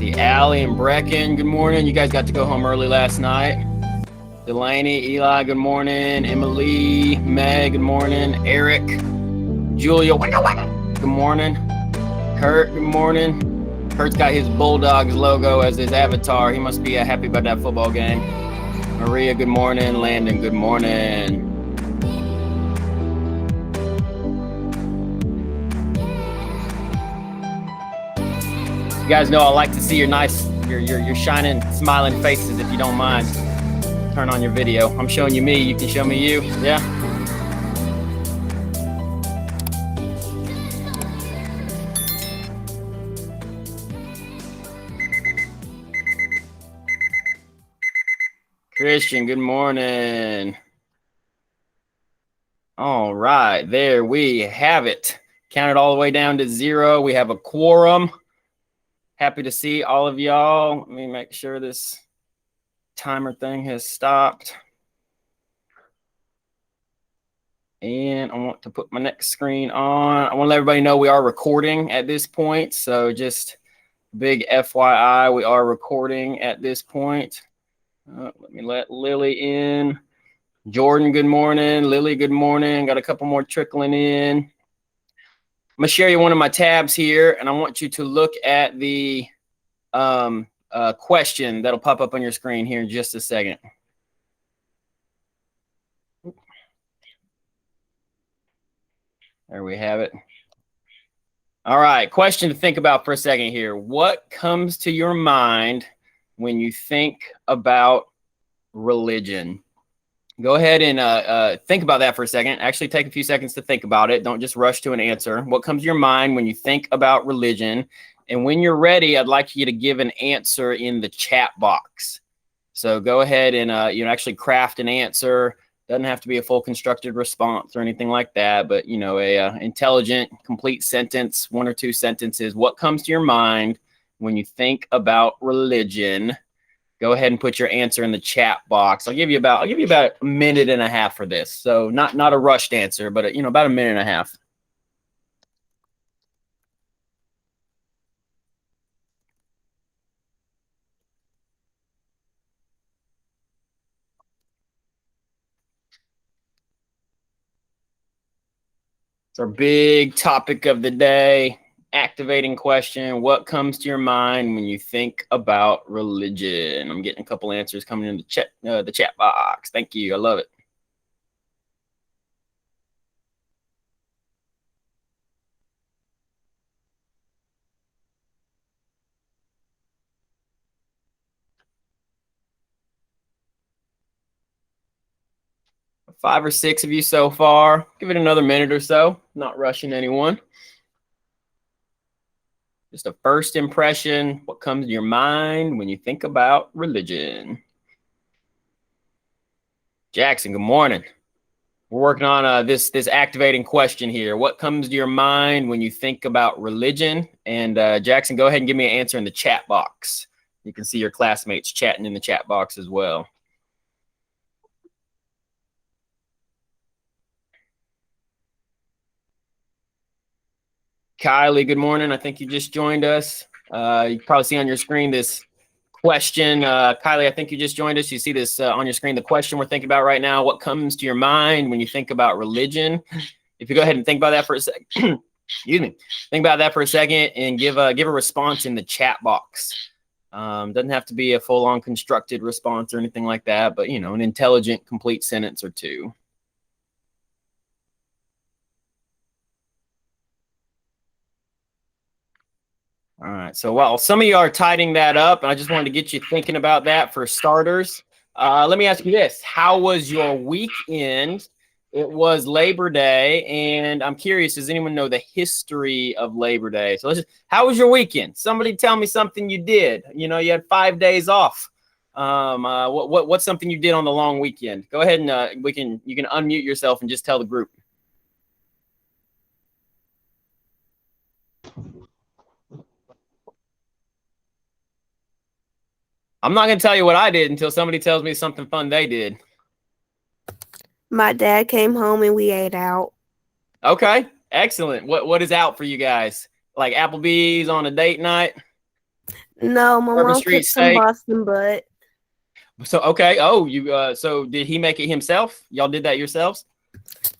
see Allie and Brecken, good morning. You guys got to go home early last night. Delaney, Eli, good morning. Emily, Meg, good morning. Eric, Julia, good morning. Kurt, good morning. Kurt's got his Bulldogs logo as his avatar. He must be happy about that football game. Maria, good morning. Landon, good morning. You guys know I like to see your nice, your shining, smiling faces if you don't mind. Turn on your video. I'm showing you me. You can show me you. Yeah. Christian, good morning. All right, there we have it. Counted all the way down to 0. We have a quorum. Happy to see all of y'all. Let me make sure this timer thing has stopped. And I want to put my next screen on. I want to let everybody know we are recording at this point. So just big FYI, we are recording at this point. Let me let Lily in. Jordan, good morning. Lily, good morning. Got a couple more trickling in. I'm going to share you one of my tabs here, and I want you to look at the question that'll pop up on your screen here in just a second. There we have it. All right, question to think about for a second here. What comes to your mind when you think about religion? Go ahead and think about that for a second. Actually, take a few seconds to think about it. Don't just rush to an answer. What comes to your mind when you think about religion? And when you're ready, I'd like you to give an answer in the chat box. So go ahead and actually craft an answer. Doesn't have to be a full constructed response or anything like that, but a intelligent, complete sentence, 1 or 2 sentences. What comes to your mind when you think about religion? Go ahead and put your answer in the chat box. I'll give you about a minute and a half for this. So not a rushed answer, but about a minute and a half. It's our big topic of the day, activating question. What comes to your mind when you think about religion? I'm getting a couple answers coming in the chat box. Thank you. I love it. Five or six of you so far. Give it another minute or so. Not rushing anyone. Just a first impression. What comes to your mind when you think about religion? Jackson, good morning. We're working on this activating question here. What comes to your mind when you think about religion? And Jackson, go ahead and give me an answer in the chat box. You can see your classmates chatting in the chat box as well. Kylie, good morning. I think you just joined us. You probably see on your screen this question. Kylie, I think you just joined us. You see this on your screen, the question we're thinking about right now. What comes to your mind when you think about religion? If you go ahead and think about that for a second, excuse me, think about that for a second and give a response in the chat box. Doesn't have to be a full-on constructed response or anything like that, but an intelligent, complete sentence or two. All right, so while some of you are tidying that up, and I just wanted to get you thinking about that for starters, let me ask you this. How was your weekend? It was Labor Day, and I'm curious, does anyone know the history of Labor Day? So how was your weekend? Somebody tell me something you did. You had 5 days off. What's something you did on the long weekend? Go ahead and you can unmute yourself and just tell the group. I'm not going to tell you what I did until somebody tells me something fun they did. My dad came home and we ate out. Okay, excellent. What is out for you guys? Like Applebee's on a date night? No, my Bourbon mom Street cooked some steak. Boston butt. So okay. Oh, so did he make it himself? Y'all did that yourselves?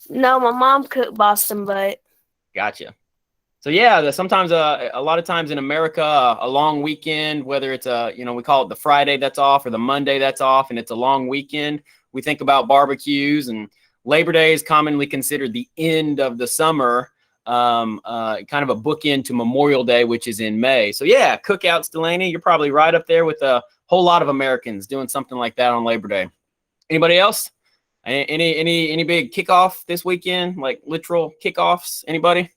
No, my mom cooked Boston butt. Gotcha. So yeah, sometimes a lot of times in America, a long weekend, whether it's we call it the Friday that's off or the Monday that's off, and it's a long weekend, we think about barbecues, and Labor Day is commonly considered the end of the summer, kind of a bookend to Memorial Day, which is in May. So yeah, cookouts, Delaney, you're probably right up there with a whole lot of Americans doing something like that on Labor Day. Anybody else? Any big kickoff this weekend, like literal kickoffs? Anybody?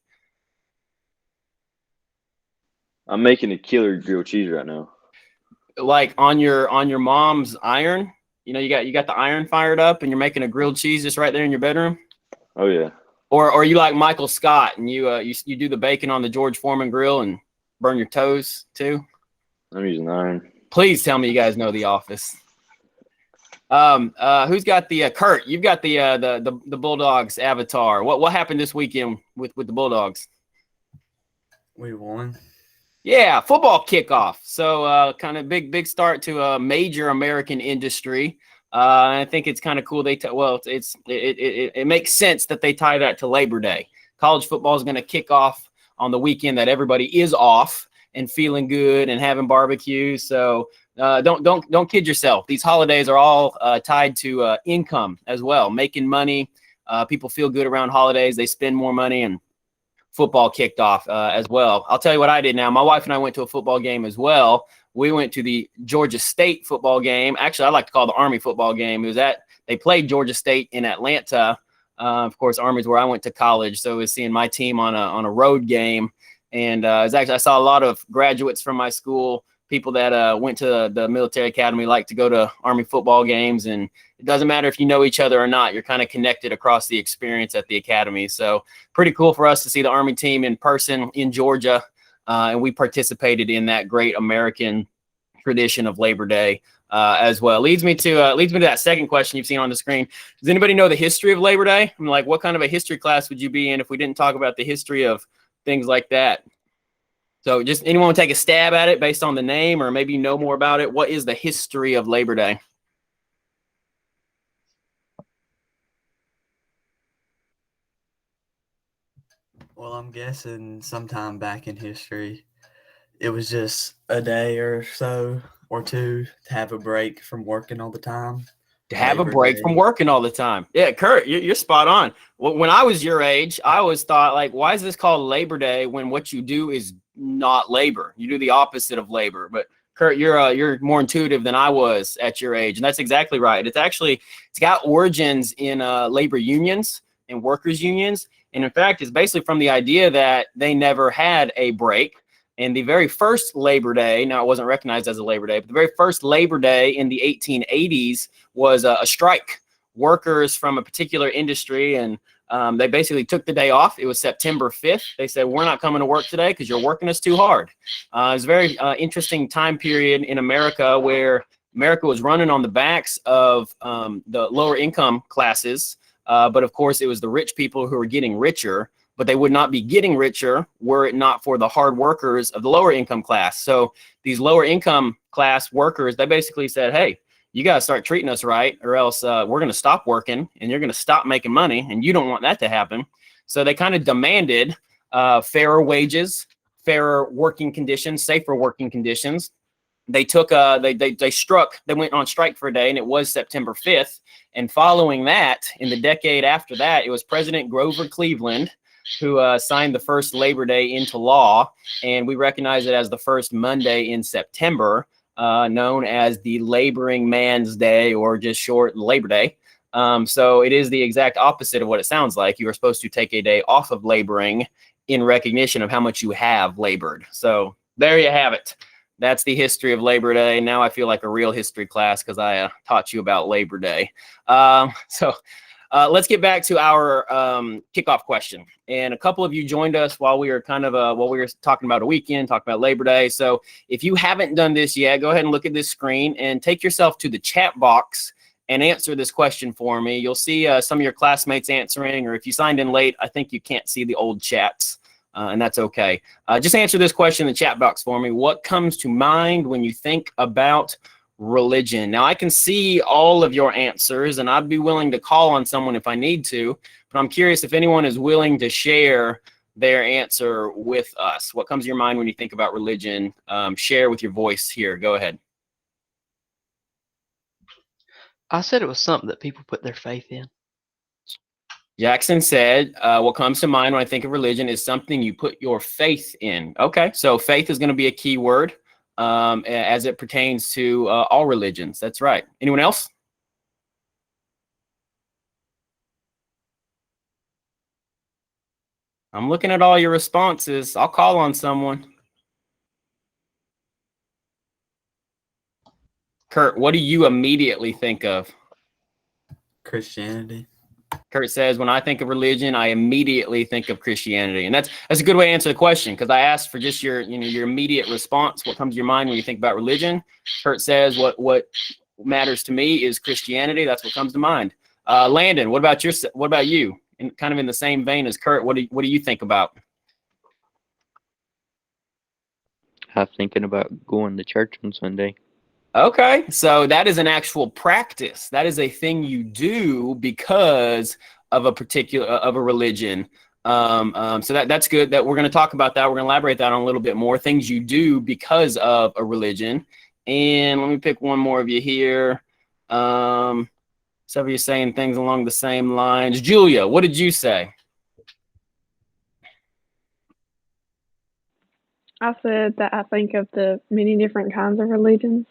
I'm making a killer grilled cheese right now. Like on your mom's iron, you got the iron fired up and you're making a grilled cheese just right there in your bedroom. Oh yeah. Or you like Michael Scott and you do the bacon on the George Foreman grill and burn your toes too. I'm using iron. Please tell me you guys know The Office. Who's got the Kurt? You've got the Bulldogs avatar. What happened this weekend with the Bulldogs? We won. Yeah, football kickoff. So kind of big start to a major American industry. I think it's kind of cool. It makes sense that they tie that to Labor Day. College football is going to kick off on the weekend that everybody is off and feeling good and having barbecue. So don't kid yourself. These holidays are all tied to income as well, making money. People feel good around holidays. They spend more money, and football kicked off as well. I'll tell you what I did now. My wife and I went to a football game as well. We went to the Georgia State football game. Actually, I like to call it the Army football game. They played Georgia State in Atlanta. Of course, Army's where I went to college. So it was seeing my team on a road game. And I saw a lot of graduates from my school, people that went to the military academy, like to go to Army football games. And it doesn't matter if you know each other or not, you're kind of connected across the experience at the academy. So pretty cool for us to see the Army team in person in Georgia. And we participated in that great American tradition of Labor Day as well. Leads me to that second question you've seen on the screen. Does anybody know the history of Labor Day? I'm like, what kind of a history class would you be in if we didn't talk about the history of things like that? So just anyone want to take a stab at it based on the name, or maybe you know more about it? What is the history of Labor Day? Well, I'm guessing sometime back in history, it was just a day or so or two to have a break from working all the time. To have Labor a break Day. from working all the time. Yeah, Kurt, you're spot on. When I was your age, I always thought, like, why is this called Labor Day when what you do is not labor? You do the opposite of labor. But Kurt, you're more intuitive than I was at your age, and that's exactly right. It's got origins in labor unions and workers unions, and in fact, it's basically from the idea that they never had a break. And the very first Labor Day, now it wasn't recognized as a Labor Day, but the very first Labor Day in the 1880s was a strike. Workers from a particular industry, and they basically took the day off. It was September 5th. They said, we're not coming to work today because you're working us too hard. It was a very interesting time period in America where America was running on the backs of the lower income classes. But of course, it was the rich people who were getting richer, but they would not be getting richer were it not for the hard workers of the lower income class. So these lower income class workers, they basically said, hey, you got to start treating us right, or else we're going to stop working and you're going to stop making money. And you don't want that to happen. So they kind of demanded fairer wages, fairer working conditions, safer working conditions. They took they went on strike for a day, and it was September 5th. And following that, in the decade after that, it was President Grover Cleveland who signed the first Labor Day into law. And we recognize it as the first Monday in September, known as the Laboring Man's Day, or just short Labor Day. So it is the exact opposite of what it sounds like. You are supposed to take a day off of laboring in recognition of how much you have labored. So there you have it. That's the history of Labor Day. Now I feel like a real history class because I taught you about Labor Day. Let's get back to our kickoff question. And a couple of you joined us while we were talking about a weekend, talking about Labor Day. So if you haven't done this yet, go ahead and look at this screen and take yourself to the chat box and answer this question for me. You'll see some of your classmates answering, or if you signed in late, I think you can't see the old chats. and that's okay. Just answer this question in the chat box for me. What comes to mind when you think about religion? Now, I can see all of your answers, and I'd be willing to call on someone if I need to, but I'm curious if anyone is willing to share their answer with us. What comes to your mind when you think about religion? Share with your voice here. Go ahead. I said it was something that people put their faith in. Jackson said, what comes to mind when I think of religion is something you put your faith in. Okay, so faith is going to be a key word as it pertains to all religions. That's right. Anyone else? I'm looking at all your responses. I'll call on someone. Kurt, what do you immediately think of? Christianity. Kurt says, when I think of religion, I immediately think of Christianity. And that's a good way to answer the question, because I asked for just your immediate response. What comes to your mind when you think about religion? Kurt says, what matters to me is Christianity. That's what comes to mind. Landon, what about you? Kind of in the same vein as Kurt, what do you think about? I'm thinking about going to church on Sunday. Okay, so that is an actual practice. That is a thing you do because of a religion. So that's good. That we're going to talk about that. We're going to elaborate that on a little bit more. Things you do because of a religion. And let me pick one more of you here. Some of you saying things along the same lines. Julia, what did you say? I said that I think of the many different kinds of religions.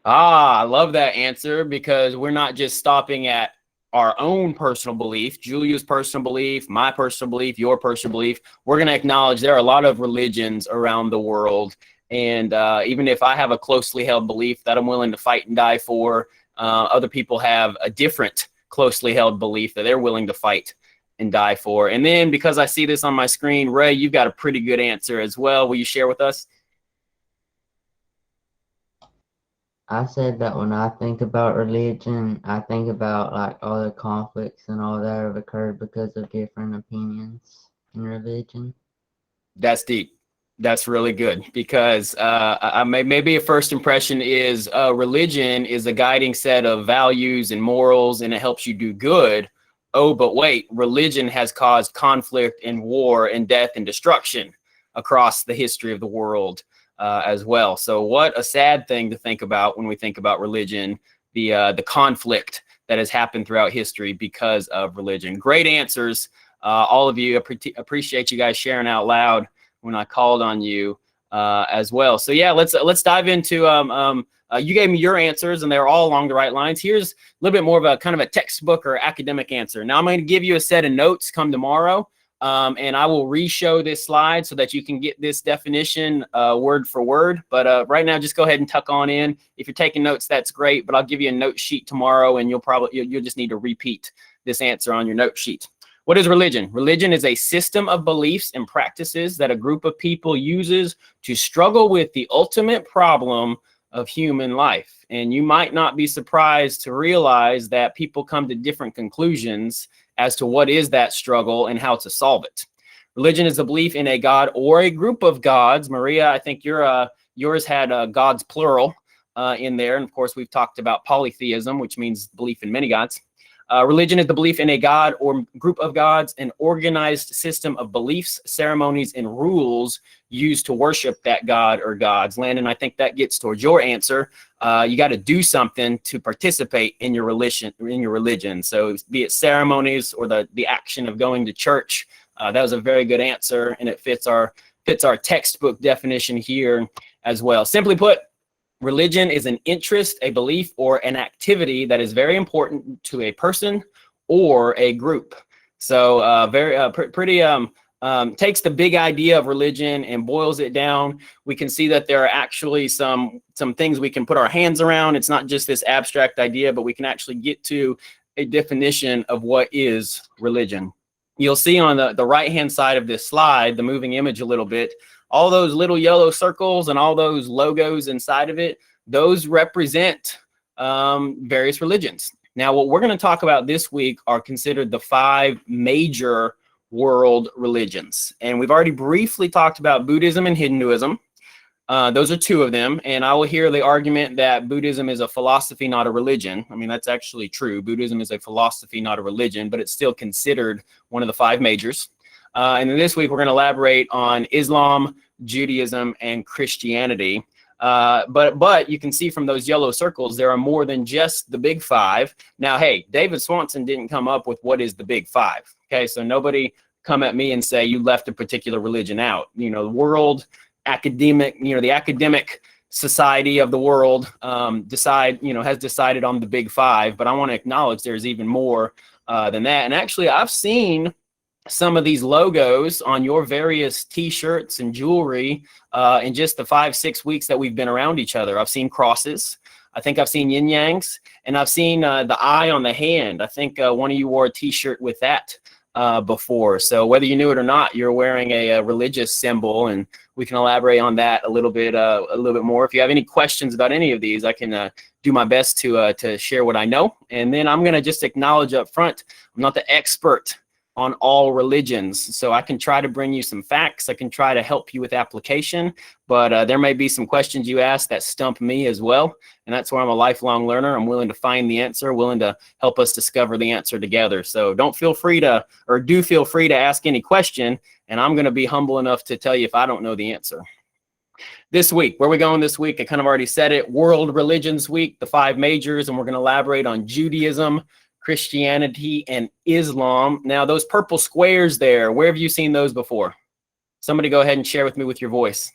I love that answer, because we're not just stopping at our own personal belief, Julia's personal belief, my personal belief, your personal belief. We're going to acknowledge there are a lot of religions around the world. And even if I have a closely held belief that I'm willing to fight and die for, other people have a different closely held belief that they're willing to fight and die for. And then because I see this on my screen, Ray, you've got a pretty good answer as well. Will you share with us? I said that when I think about religion, I think about like all the conflicts and all that have occurred because of different opinions in religion. That's deep. That's really good, because maybe a first impression is religion is a guiding set of values and morals, and it helps you do good. Oh, but wait, religion has caused conflict and war and death and destruction across the history of the world. As well. So what a sad thing to think about when we think about religion, the conflict that has happened throughout history because of religion. Great answers. All of you. Appreciate you guys sharing out loud when I called on you as well. So yeah, let's dive into you gave me your answers, and they're all along the right lines. Here's a little bit more of a kind of a textbook or academic answer. Now I'm going to give you a set of notes come tomorrow. And I will re-show this slide so that you can get this definition word for word. But right now, just go ahead and tuck on in. If you're taking notes, that's great. But I'll give you a note sheet tomorrow, and you'll just need to repeat this answer on your note sheet. What is religion? Religion is a system of beliefs and practices that a group of people uses to struggle with the ultimate problem of human life. And you might not be surprised to realize that people come to different conclusions as to what is that struggle and how to solve it. Religion is a belief in a God or a group of gods. Maria, I think yours had gods plural in there. And of course, we've talked about polytheism, which means belief in many gods. Religion is the belief in a God or group of gods, an organized system of beliefs, ceremonies, and rules used to worship that God or gods. Landon, I think that gets towards your answer. You got to do something to participate in your religion. So be it ceremonies or the action of going to church. That was a very good answer, and it fits our textbook definition here as well. Simply put, religion is an interest, a belief, or an activity that is very important to a person or a group. So pretty takes the big idea of religion and boils it down. We can see that there are actually some things we can put our hands around. It's not just this abstract idea, but we can actually get to a definition of what is religion. You'll see on the right-hand side of this slide, the moving image a little bit, all those little yellow circles and all those logos inside of it, those represent various religions. Now, what we're going to talk about this week are considered the 5 major world religions. And we've already briefly talked about Buddhism and Hinduism. Those are two of them. And I will hear the argument that Buddhism is a philosophy, not a religion. I mean, that's actually true. Buddhism is a philosophy, not a religion, but it's still considered one of the five majors. And then this week, we're going to elaborate on Islam, Judaism, and Christianity. But you can see from those yellow circles, there are more than just the big five. Now, hey, David Swanson didn't come up with what is the big five. Okay, so nobody come at me and say you left a particular religion out. You know, the world academic, you know, the academic society of the world has decided on the big five. But I want to acknowledge there's even more than that. And actually, I've seen some of these logos on your various t-shirts and jewelry in just the 5-6 weeks that we've been around each other. I've seen crosses. I think I've seen yin yangs, and I've seen the eye on the hand. I think one of you wore a t-shirt with that before. So whether you knew it or not, you're wearing a religious symbol, and we can elaborate on that a little bit more. If you have any questions about any of these, I can do my best to share what I know. And then I'm going to just acknowledge up front, I'm not the expert on all religions. So I can try to bring you some facts. I can try to help you with application, but there may be some questions you ask that stump me as well. And that's where I'm a lifelong learner. I'm willing to find the answer, willing to help us discover the answer together. So do feel free to ask any question. And I'm going to be humble enough to tell you if I don't know the answer. This week, where are we going this week? I kind of already said it. World Religions Week, the five majors, and we're going to elaborate on Judaism, Christianity, and Islam. Now, those purple squares there, where have you seen those before? Somebody go ahead and share with me with your voice.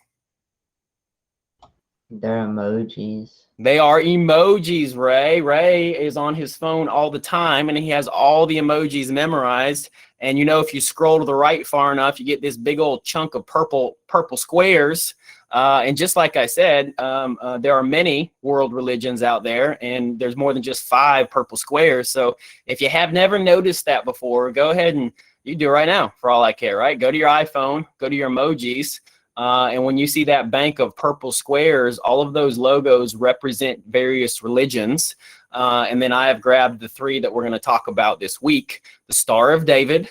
They're emojis. They are emojis, Ray. Ray is on his phone all the time, and he has all the emojis memorized. And you know, if you scroll to the right far enough, you get this big old chunk of purple squares. And just like I said, there are many world religions out there, and there's more than just 5 purple squares. So if you have never noticed that before, go ahead and you do it right now for all I care, right? Go to your iPhone, go to your emojis, and when you see that bank of purple squares, all of those logos represent various religions. And then I have grabbed the 3 that we're going to talk about this week: the Star of David,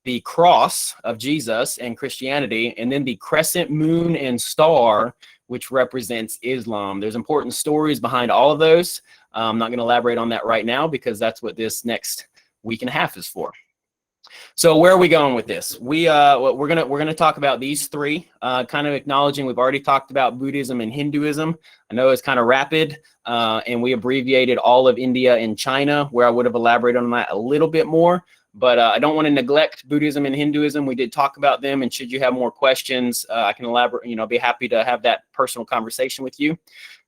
the cross of Jesus and Christianity, and then the crescent moon and star, which represents Islam. There's important stories behind all of those. I'm not going to elaborate on that right now because that's what this next week and a half is for. So where are we going with this? We're gonna talk about these 3, kind of acknowledging we've already talked about Buddhism and Hinduism. I know it's kind of rapid, and we abbreviated all of India and China, where I would have elaborated on that a little bit more. But I don't want to neglect Buddhism and Hinduism. We did talk about them, and should you have more questions, I can elaborate. You know, be happy to have that personal conversation with you.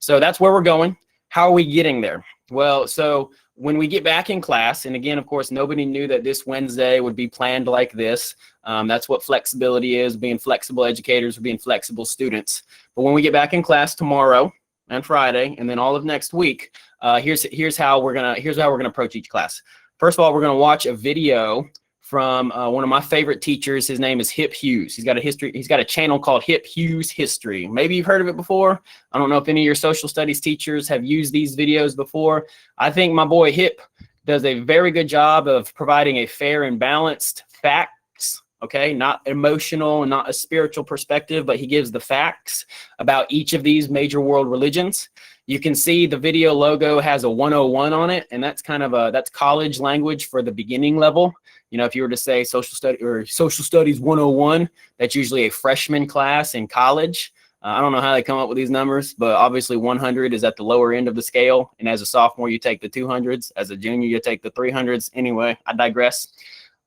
So that's where we're going. How are we getting there? Well, so when we get back in class, and again, of course, nobody knew that this Wednesday would be planned like this. That's what flexibility is: being flexible educators, being flexible students. But when we get back in class tomorrow and Friday, and then all of next week, here's how we're gonna approach each class. First of all, we're going to watch a video from one of my favorite teachers. His name is Hip Hughes. He's got a channel called Hip Hughes History. Maybe you've heard of it before. I don't know if any of your social studies teachers have used these videos before. I think my boy Hip does a very good job of providing a fair and balanced facts, okay? Not emotional and not a spiritual perspective, but he gives the facts about each of these major world religions. You can see the video logo has a 101 on it, and that's kind of that's college language for the beginning level. You know, if you were to say social studies 101, that's usually a freshman class in college. I don't know how they come up with these numbers, but obviously 100 is at the lower end of the scale. And as a sophomore, you take the 200s. As a junior, you take the 300s. Anyway, I digress.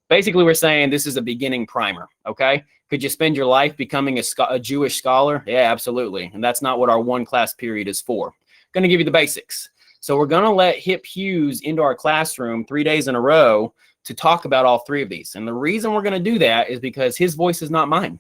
Basically, we're saying this is a beginning primer, okay? Could you spend your life becoming a Jewish scholar? Yeah, absolutely. And that's not what our one class period is for. Going to give you the basics. So we're going to let Hip Hughes into our classroom 3 days in a row to talk about all 3 of these. And the reason we're going to do that is because his voice is not mine.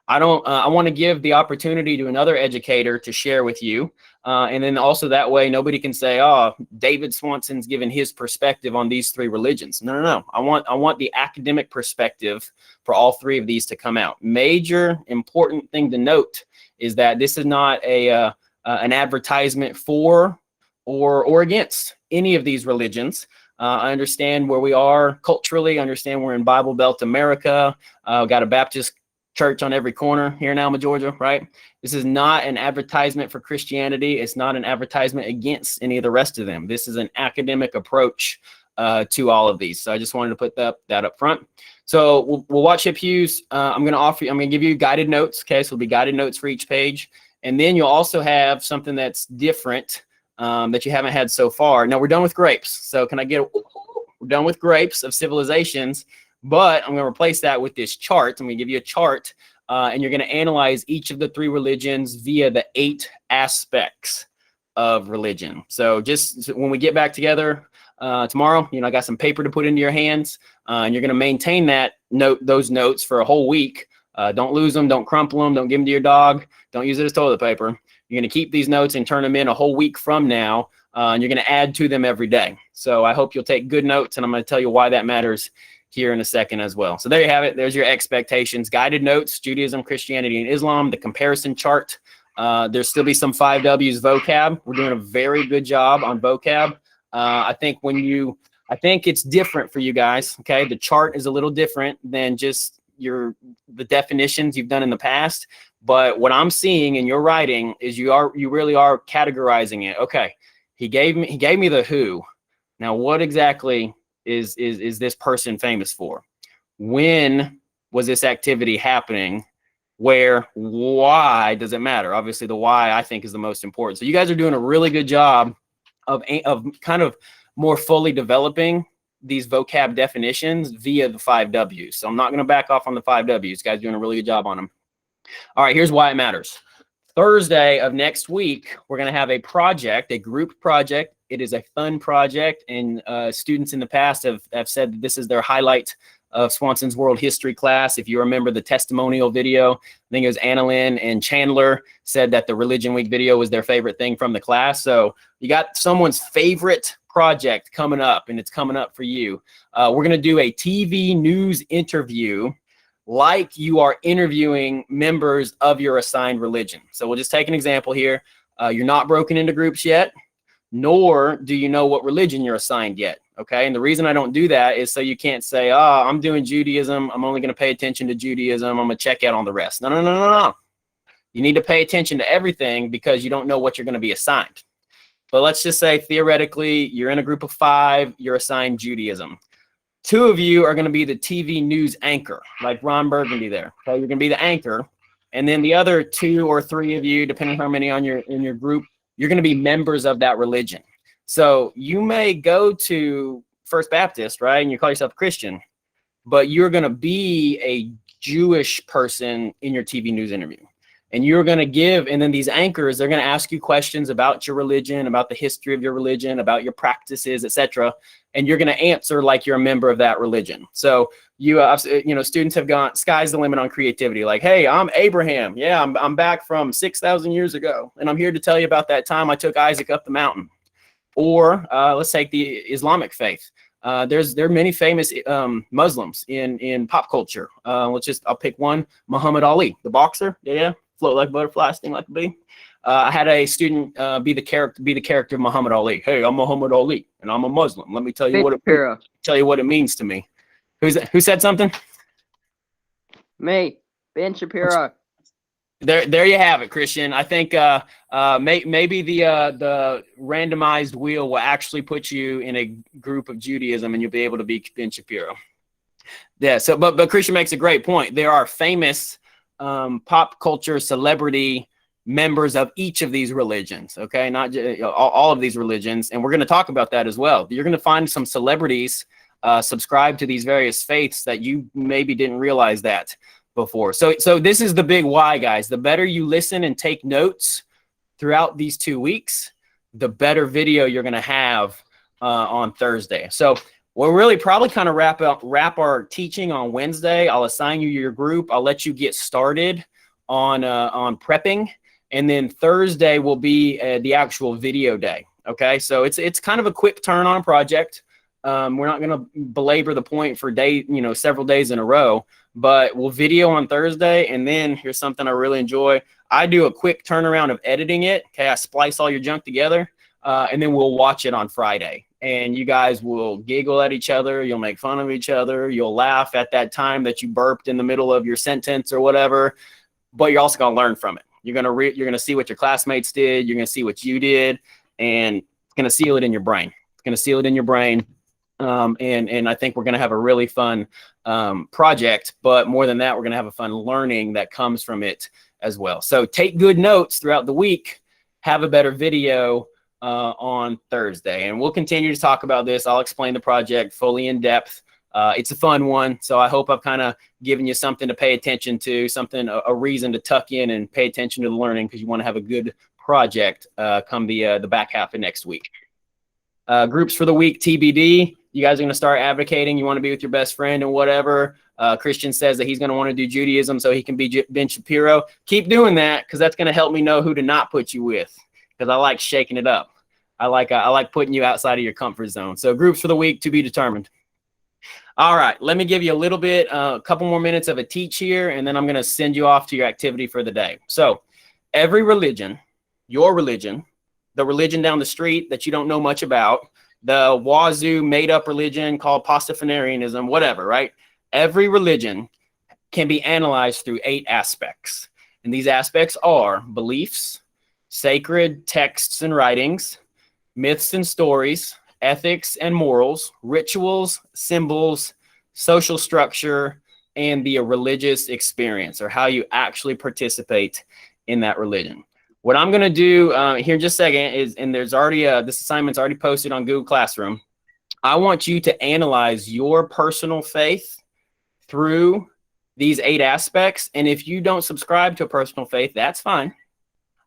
I want to give the opportunity to another educator to share with you. And then also that way, nobody can say, oh, David Swanson's given his perspective on these 3 religions. No. I want the academic perspective for all 3 of these to come out. Major important thing to note is that this is not an advertisement for or against any of these religions. I understand where we are culturally. I understand we're in Bible Belt America. Got a Baptist church on every corner here in Alma, Georgia, right? This is not an advertisement for Christianity. It's not an advertisement against any of the rest of them. This is an academic approach to all of these. So I just wanted to put that up front. So we'll watch Hip Hughes. I'm going to give you guided notes. Okay, so it'll be guided notes for each page. And then you'll also have something that's different that you haven't had so far. Now we're done with grapes. So can I get we're done with grapes of civilizations, but I'm going to replace that with this chart. I'm going to give you a chart and you're going to analyze each of the 3 religions via the 8 aspects of religion. So just when we get back together tomorrow, I got some paper to put into your hands and you're going to maintain those notes for a whole week. Don't lose them. Don't crumple them. Don't give them to your dog. Don't use it as toilet paper. You're going to keep these notes and turn them in a whole week from now, and you're going to add to them every day. So I hope you'll take good notes, and I'm going to tell you why that matters here in a second as well. So there you have it. There's your expectations. Guided notes, Judaism, Christianity, and Islam, the comparison chart. There'll still be some 5 W's vocab. We're doing a very good job on vocab. I think it's different for you guys, okay? The chart is a little different than just the definitions you've done in the past. But what I'm seeing in your writing is you really are categorizing it. Okay, he gave me the who. Now, what exactly is this person famous for? When was this activity happening? Where? Why does it matter? Obviously, the why I think is the most important. So you guys are doing a really good job of kind of more fully developing these vocab definitions via the 5 W's. So I'm not going to back off on the 5 W's. Guys are doing a really good job on them. All right, here's why it matters. Thursday of next week, we're going to have a project, a group project. It is a fun project, and students in the past have said that this is their highlight of Swanson's World History class. If you remember the testimonial video, I think it was Annalyn and Chandler said that the Religion Week video was their favorite thing from the class. So you got someone's favorite project coming up, and it's coming up for you. We're going to do a TV news interview like you are interviewing members of your assigned religion. So we'll just take an example here. You're not broken into groups yet, nor do you know what religion you're assigned yet. Okay. And the reason I don't do that is so you can't say, oh, I'm doing Judaism. I'm only going to pay attention to Judaism. I'm going to check out on the rest. No. You need to pay attention to everything because you don't know what you're going to be assigned. But let's just say theoretically, you're in a group of 5, you're assigned Judaism. 2 of you are going to be the TV news anchor, like Ron Burgundy there. Okay, you're going to be the anchor. And then the other 2 or 3 of you, depending how many in your group, you're going to be members of that religion. So you may go to First Baptist, right? And you call yourself a Christian, but you're going to be a Jewish person in your TV news interview. And you're going to give, and then these anchors, they're going to ask you questions about your religion, about the history of your religion, about your practices, etc. And you're going to answer like you're a member of that religion. So students have gone, sky's the limit on creativity. Like, hey, I'm Abraham. Yeah, I'm back from 6,000 years ago, and I'm here to tell you about that time I took Isaac up the mountain. Or let's take the Islamic faith. There are many famous Muslims in pop culture. I'll pick one, Muhammad Ali, the boxer. Yeah. Float like a butterfly, sting like a bee. I had a student be the character of Muhammad Ali. Hey, I'm Muhammad Ali, and I'm a Muslim. Let me tell you what it means to me. Who said something? Me, Ben Shapiro. There you have it, Christian. I think maybe the randomized wheel will actually put you in a group of Judaism, and you'll be able to be Ben Shapiro. Yeah. So, but Christian makes a great point. There are famous pop culture celebrity members of each of these religions. Okay, not all of these religions, and we're going to talk about that as well. You're going to find some celebrities subscribe to these various faiths that you maybe didn't realize that before. So this is the big why, guys. The better you listen and take notes throughout these 2 weeks, the better video you're going to have on Thursday. So we'll really probably kind of wrap our teaching on Wednesday. I'll assign you your group. I'll let you get started on prepping, and then Thursday will be the actual video day. Okay, so it's kind of a quick turn on a project. We're not going to belabor the point for several days in a row, but we'll video on Thursday, and then here's something I really enjoy. I do a quick turnaround of editing it. Okay, I splice all your junk together, and then we'll watch it on Friday. and you guys will giggle at each other. You'll make fun of each other. You'll laugh at that time that you burped in the middle of your sentence or whatever, but you're also going to learn from it. You're going to see what your classmates did. You're going to see what you did, and it's going to seal it in your brain. It's going to seal it in your brain. And I think we're going to have a really fun project, but more than that, we're going to have a fun learning that comes from it as well. So take good notes throughout the week. Have a better video on Thursday, and we'll continue to talk about this. I'll explain the project fully in depth. It's a fun one, so I hope I've kind of given you something to pay attention to, a reason to tuck in and pay attention to the learning, because you want to have a good project come the back half of next week. Groups for the week, TBD. You guys are going to start advocating. You want to be with your best friend and whatever. Christian says that he's going to want to do Judaism so he can be Ben Shapiro. Keep doing that, because that's going to help me know who to not put you with, because I like shaking it up. I like putting you outside of your comfort zone. So groups for the week to be determined. All right, let me give you a little bit, a couple more minutes of a teach here, and then I'm going to send you off to your activity for the day. So every religion, your religion, the religion down the street that you don't know much about, the wazoo made-up religion called Pastafarianism, whatever, right? Every religion can be analyzed through 8 aspects. And these aspects are beliefs, sacred texts and writings, myths and stories, ethics and morals, rituals, symbols, social structure, and the religious experience, or how you actually participate in that religion. What I'm going to do here in just a second is, and there's already this assignment's already posted on Google Classroom. I want you to analyze your personal faith through these 8 aspects. And if you don't subscribe to a personal faith, that's fine.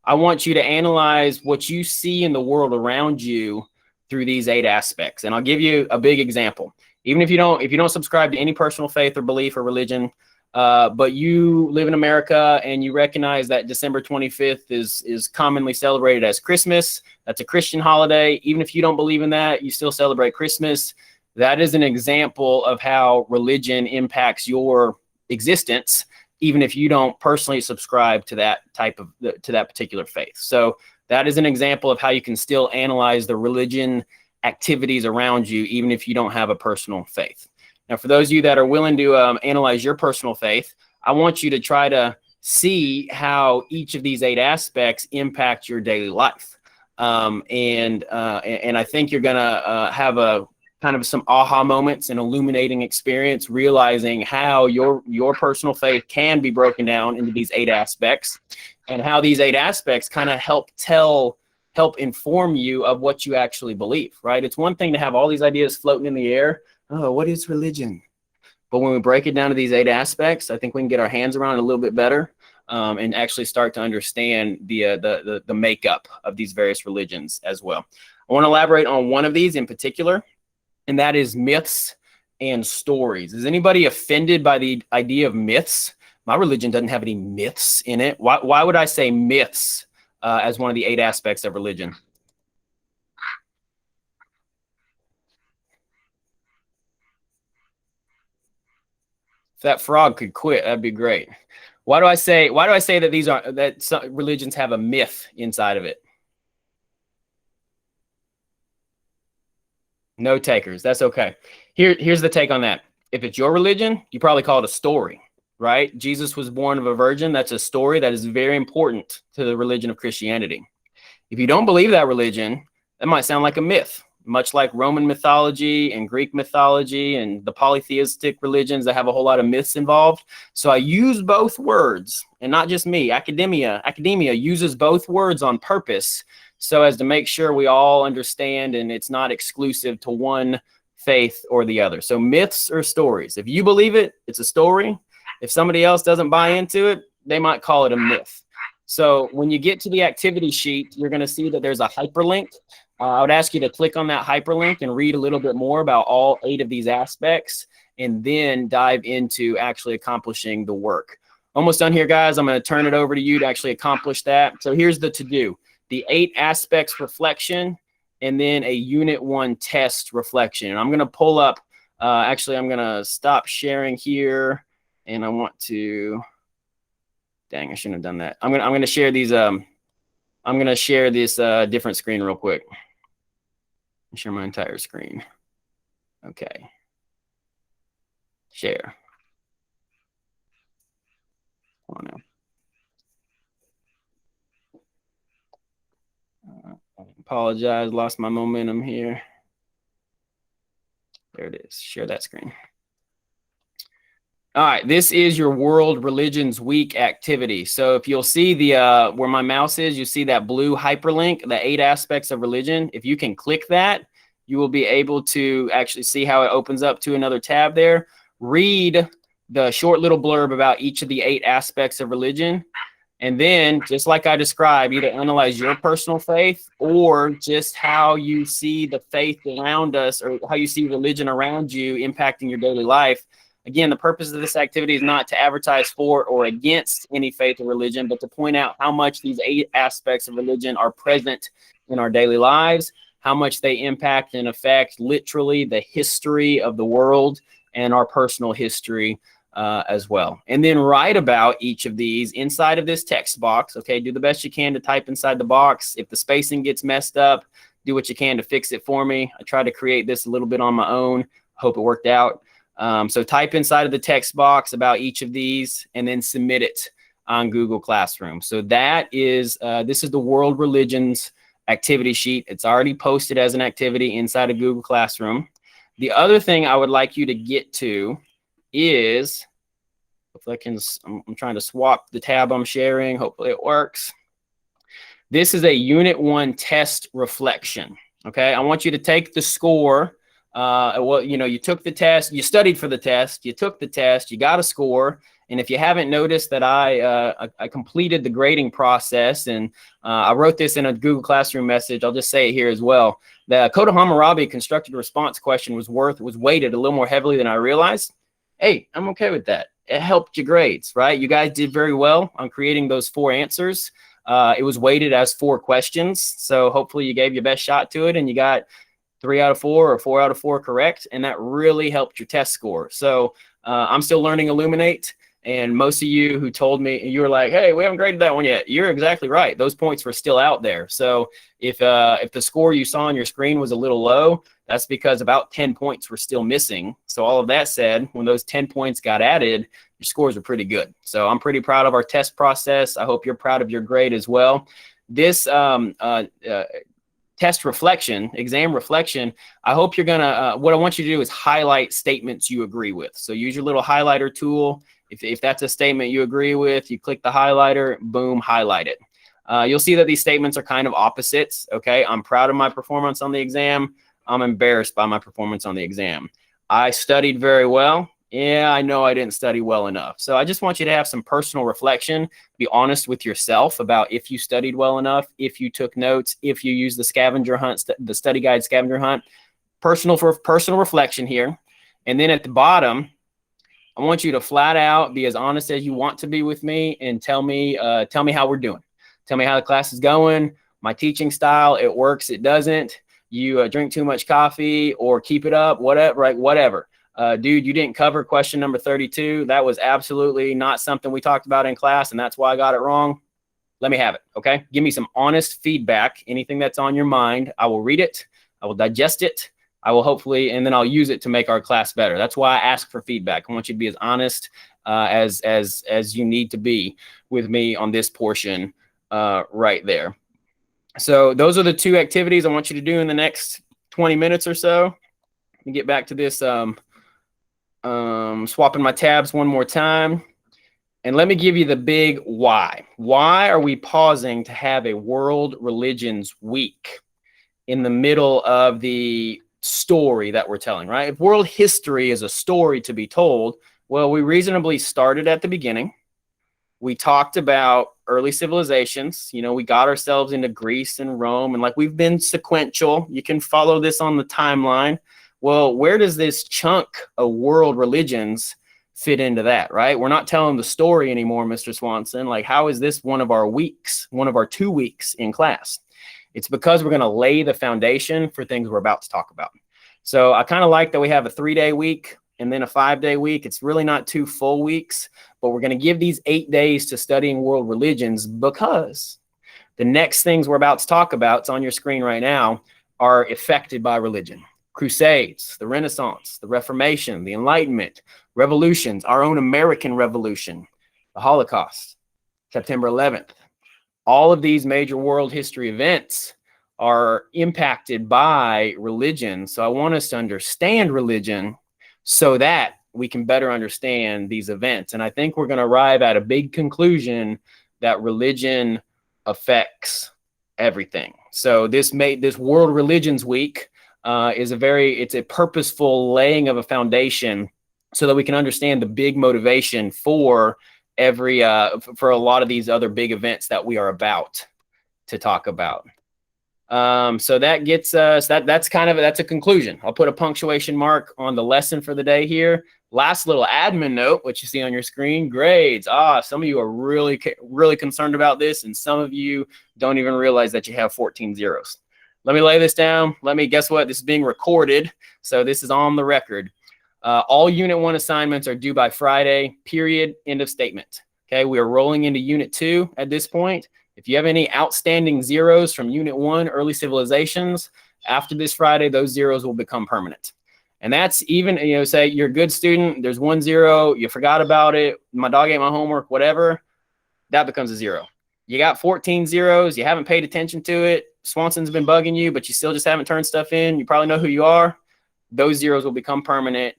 I want you to analyze what you see in the world around you through these 8 aspects. And I'll give you a big example. Even if you don't subscribe to any personal faith or belief or religion, but you live in America and you recognize that December 25th is commonly celebrated as Christmas. That's a Christian holiday. Even if you don't believe in that, you still celebrate Christmas. That is an example of how religion impacts your existence, even if you don't personally subscribe to that to that particular faith. So that is an example of how you can still analyze the religion activities around you, even if you don't have a personal faith. Now, for those of you that are willing to analyze your personal faith, I want you to try to see how each of these 8 aspects impact your daily life. And I think you're going to have a kind of some aha moments and illuminating experience, realizing how your personal faith can be broken down into these 8 aspects, and how these 8 aspects kind of help inform you of what you actually believe, right? It's one thing to have all these ideas floating in the air. Oh, what is religion? But when we break it down to these 8 aspects, I think we can get our hands around it a little bit better, and actually start to understand the makeup of these various religions as well. I want to elaborate on one of these in particular, and that is myths and stories. Is anybody offended by the idea of myths? My religion doesn't have any myths in it. Why would I say myths as one of the 8 aspects of religion? If that frog could quit, that'd be great. Why do I say that some religions have a myth inside of it? No takers. That's okay. Here's the take on that. If it's your religion, you probably call it a story, right? Jesus was born of a virgin. That's a story that is very important to the religion of Christianity. If you don't believe that religion, that might sound like a myth, much like Roman mythology and Greek mythology and the polytheistic religions that have a whole lot of myths involved. So I use both words, and not just me. Academia uses both words on purpose so as to make sure we all understand and it's not exclusive to one faith or the other. So myths or stories. If you believe it, it's a story. If somebody else doesn't buy into it, they might call it a myth. So when you get to the activity sheet, you're going to see that there's a hyperlink. I would ask you to click on that hyperlink and read a little bit more about all 8 of these aspects, and then dive into actually accomplishing the work. Almost done here, guys. I'm going to turn it over to you to actually accomplish that. So here's the to-do. The 8 aspects reflection, and then a Unit 1 test reflection. And I'm going to pull up, actually, I'm going to stop sharing here, and I want to, dang, I shouldn't have done that. I'm going to share these, I'm going to share this different screen real quick. Share my entire screen. Okay. Share. Come on now. I apologize, lost my momentum here. There it is. Share that screen. All right, this is your World Religions Week activity. So if you'll see the where my mouse is, you see that blue hyperlink, the 8 aspects of religion. If you can click that, you will be able to actually see how it opens up to another tab there. Read the short little blurb about each of the 8 aspects of religion. And then, just like I described, either analyze your personal faith or just how you see the faith around us or how you see religion around you impacting your daily life. Again, the purpose of this activity is not to advertise for or against any faith or religion, but to point out how much these 8 aspects of religion are present in our daily lives, how much they impact and affect literally the history of the world and our personal history as well. And then write about each of these inside of this text box. Okay, do the best you can to type inside the box. If the spacing gets messed up, do what you can to fix it for me. I tried to create this a little bit on my own. Hope it worked out. So type inside of the text box about each of these and then submit it on Google Classroom. So that is, this is the World Religions activity sheet. It's already posted as an activity inside of Google Classroom. The other thing I would like you to get to is, if I can, I'm trying to swap the tab I'm sharing. Hopefully it works. This is a Unit 1 test reflection. Okay, I want you to take the score. Well, you know, you took the test, you studied for the test, you took the test, you got a score. And if you haven't noticed that I completed the grading process, and I wrote this in a Google Classroom message, I'll just say it here as well. The Code of Hammurabi constructed response question was weighted a little more heavily than I realized. Hey, I'm okay with that. It helped your grades, right? You guys did very well on creating those 4 answers. It was weighted as 4 questions. So hopefully you gave your best shot to it and you got 3 out of 4 or 4 out of 4 correct. And that really helped your test score. So I'm still learning Illuminate. And most of you who told me, you were like, hey, we haven't graded that one yet. You're exactly right. Those points were still out there. So if the score you saw on your screen was a little low, that's because about 10 points were still missing. So all of that said, when those 10 points got added, your scores are pretty good. So I'm pretty proud of our test process. I hope you're proud of your grade as well. This test reflection, exam reflection, I hope you're gonna, what I want you to do is highlight statements you agree with. So use your little highlighter tool. If that's a statement you agree with, you click the highlighter, boom, highlight it. You'll see that these statements are kind of opposites. Okay, I'm proud of my performance on the exam. I'm embarrassed by my performance on the exam. I studied very well. Yeah, I know I didn't study well enough. So I just want you to have some personal reflection. Be honest with yourself about if you studied well enough, if you took notes, if you used the scavenger hunt, the study guide scavenger hunt. Personal reflection here. And then at the bottom, I want you to flat out be as honest as you want to be with me and tell me how we're doing. Tell me how the class is going, my teaching style, it works, it doesn't. You drink too much coffee or keep it up, whatever, right? Whatever. Dude, you didn't cover question number 32. That was absolutely not something we talked about in class, and that's why I got it wrong. Let me have it, okay? Give me some honest feedback. Anything that's on your mind, I will read it. I will digest it. I will hopefully, and then I'll use it to make our class better. That's why I ask for feedback. I want you to be as honest as you need to be with me on this portion right there. So those are the 2 activities I want you to do in the next 20 minutes or so. Let me get back to this swapping my tabs one more time. And let me give you the big why. Why are we pausing to have a World Religions Week in the middle of the story that we're telling, right? If world history is a story to be told, well, we reasonably started at the beginning. We talked about early civilizations. You know, we got ourselves into Greece and Rome, and like we've been sequential. You can follow this on the timeline. Well, where does this chunk of world religions fit into that, right? We're not telling the story anymore, Mr. Swanson. Like, how is this one of our weeks, one of our 2 weeks in class? It's because we're going to lay the foundation for things we're about to talk about. So I kind of like that we have a 3-day week and then a 5-day week. It's really not 2 full weeks, but we're going to give these 8 days to studying world religions because the next things we're about to talk about, it's on your screen right now, are affected by religion. Crusades, the Renaissance, the Reformation, the Enlightenment, revolutions, our own American Revolution, the Holocaust, September 11th. All of these major world history events are impacted by religion. So I want us to understand religion so that we can better understand these events. And I think we're going to arrive at a big conclusion that religion affects everything. So this World Religions Week is it's a purposeful laying of a foundation so that we can understand the big motivation for for a lot of these other big events that we are about to talk about. So that gets us, that's a conclusion. I'll put a punctuation mark on the lesson for the day here. Last little admin note, what you see on your screen, grades. Some of you are really, really concerned about this, and some of you don't even realize that you have 14 zeros. Let me lay this down. Guess what? This is being recorded, so this is on the record. All Unit 1 assignments are due by Friday, period, end of statement. Okay, we are rolling into Unit 2 at this point. If you have any outstanding zeros from Unit 1, Early Civilizations, after this Friday, those zeros will become permanent. And that's even, say you're a good student, there's 1 0, you forgot about it, my dog ate my homework, whatever, that becomes a 0. You got 14 zeros, you haven't paid attention to it, Swanson's been bugging you, but you still just haven't turned stuff in, you probably know who you are, those zeros will become permanent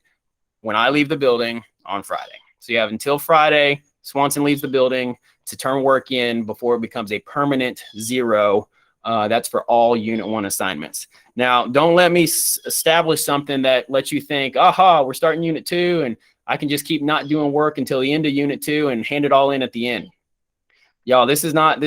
when I leave the building on Friday. So you have until Friday, Swanson leaves the building, to turn work in before it becomes a permanent 0. That's for all Unit 1 assignments. Now, don't let me establish something that lets you think, we're starting Unit 2 and I can just keep not doing work until the end of Unit 2 and hand it all in at the end. Y'all, this is not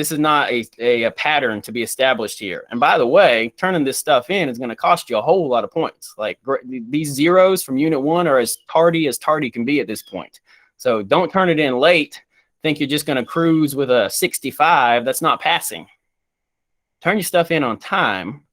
a pattern to be established here. And by the way, turning this stuff in is going to cost you a whole lot of points. Like these zeros from Unit 1 are as tardy can be at this point. So don't turn it in late. Think you're just going to cruise with a 65. That's not passing. Turn your stuff in on time.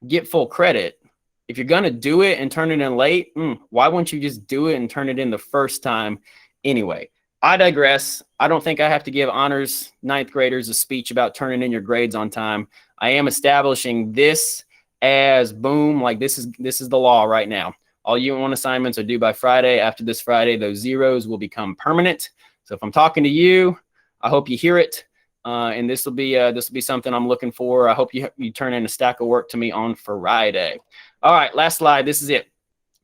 Get full credit. If you're going to do it and turn it in late, why wouldn't you just do it and turn it in the first time anyway? I digress. I don't think I have to give honors 9th graders a speech about turning in your grades on time. I am establishing this as boom, like this is the law right now. All Unit 1 assignments are due by Friday. After this Friday, those zeros will become permanent. So if I'm talking to you, I hope you hear it. And this will be something I'm looking for. I hope you turn in a stack of work to me on Friday. All right, last slide. This is it.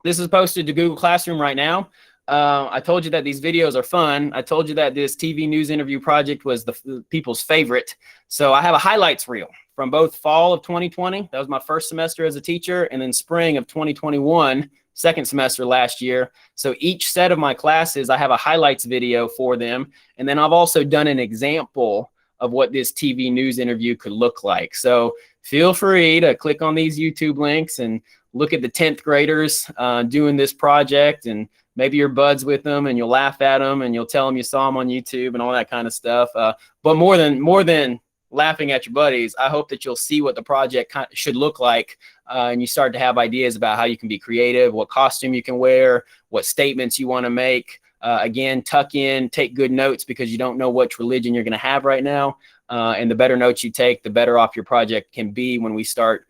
This is posted to Google Classroom right now. I told you that these videos are fun. I told you that this TV news interview project was the people's favorite. So I have a highlights reel from both fall of 2020. That was my first semester as a teacher, and then spring of 2021. Second semester last year. So each set of my classes, I have a highlights video for them. And then I've also done an example of what this TV news interview could look like. So feel free to click on these YouTube links and look at the 10th graders doing this project, and maybe you're buds with them and you'll laugh at them and you'll tell them you saw them on YouTube and all that kind of stuff. But more than laughing at your buddies, I hope that you'll see what the project should look like, and you start to have ideas about how you can be creative, what costume you can wear, what statements you want to make. Again, tuck in, take good notes, because you don't know which religion you're going to have right now. And the better notes you take, the better off your project can be when you start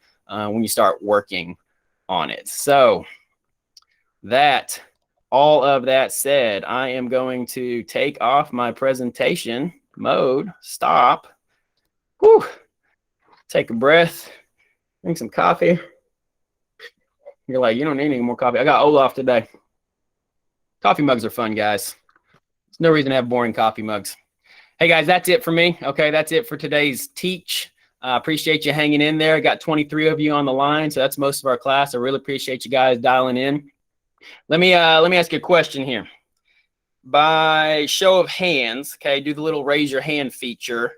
working on it. So all of that said, I am going to take off my presentation mode, stop. Whew. Take a breath, drink some coffee. You're like, you don't need any more coffee. I got Olaf today. Coffee mugs are fun, guys. There's no reason to have boring coffee mugs. Hey, guys, that's it for me. Okay, that's it for today's teach. Appreciate you hanging in there. I got 23 of you on the line, so that's most of our class. I really appreciate you guys dialing in. Let me ask you a question here. By show of hands, okay, do the little raise your hand feature.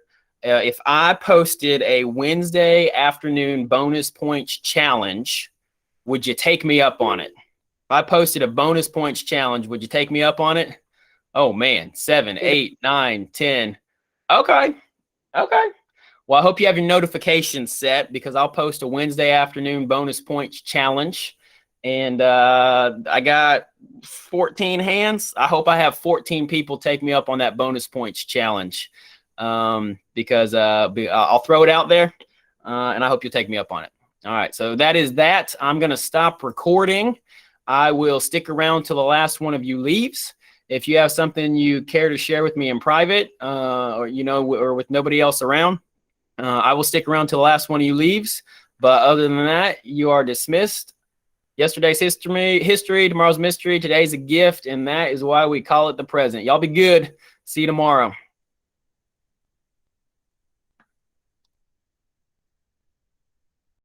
If I posted a Wednesday afternoon bonus points challenge, would you take me up on it? If I posted a bonus points challenge, would you take me up on it? Oh, man, 7, 8, 9, 10. Okay. Well, I hope you have your notifications set, because I'll post a Wednesday afternoon bonus points challenge. And I got 14 hands. I hope I have 14 people take me up on that bonus points challenge. Because I'll throw it out there, and I hope you'll take me up on it. All right, so that is that. I'm going to stop recording. I will stick around till the last one of you leaves. If you have something you care to share with me in private, or or with nobody else around, I will stick around till the last one of you leaves. But other than that, you are dismissed. Yesterday's history, tomorrow's mystery, today's a gift, and that is why we call it the present. Y'all be good. See you tomorrow.